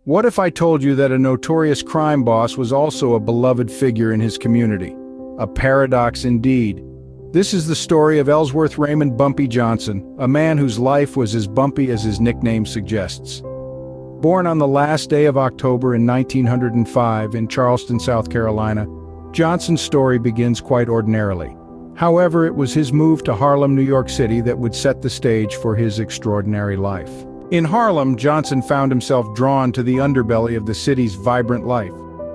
What if I told you that a notorious crime boss was also a beloved figure in his community? A paradox indeed. This is the story of Ellsworth Raymond Bumpy Johnson, a man whose life was as bumpy as his nickname suggests. Born on the last day of October in 1905 in Charleston, South Carolina, Johnson's story begins quite ordinarily. However, it was his move to Harlem, New York City that would set the stage for his extraordinary life. In Harlem, Johnson found himself drawn to the underbelly of the city's vibrant life.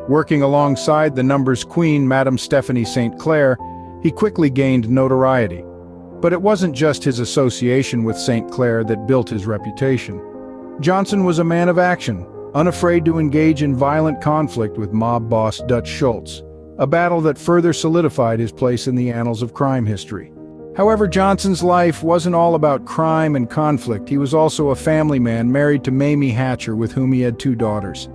Working alongside the numbers queen, Madame Stephanie St. Clair, he quickly gained notoriety. But it wasn't just his association with St. Clair that built his reputation. Johnson was a man of action, unafraid to engage in violent conflict with mob boss Dutch Schultz, a battle that further solidified his place in the annals of crime history. However, Johnson's life wasn't all about crime and conflict. He was also a family man married to Mamie Hatcher, with whom he had 2 daughters.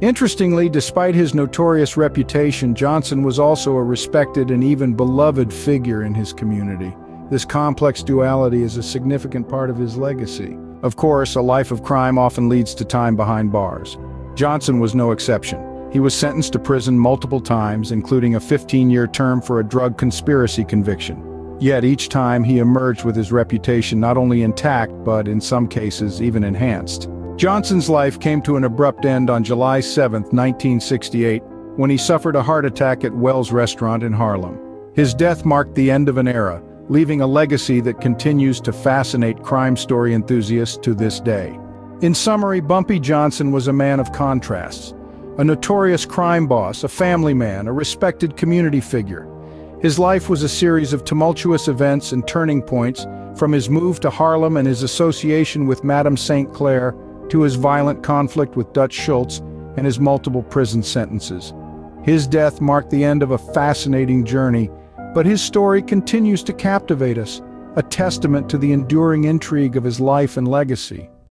Interestingly, despite his notorious reputation, Johnson was also a respected and even beloved figure in his community. This complex duality is a significant part of his legacy. Of course, a life of crime often leads to time behind bars. Johnson was no exception. He was sentenced to prison multiple times, including a 15-year term for a drug conspiracy conviction. Yet each time he emerged with his reputation not only intact, but in some cases even enhanced. Johnson's life came to an abrupt end on July 7, 1968, when he suffered a heart attack at Wells Restaurant in Harlem. His death marked the end of an era, leaving a legacy that continues to fascinate crime story enthusiasts to this day. In summary, Bumpy Johnson was a man of contrasts. A notorious crime boss, a family man, a respected community figure. His life was a series of tumultuous events and turning points, from his move to Harlem and his association with Madame St. Clair to his violent conflict with Dutch Schultz and his multiple prison sentences. His death marked the end of a fascinating journey, but his story continues to captivate us, a testament to the enduring intrigue of his life and legacy.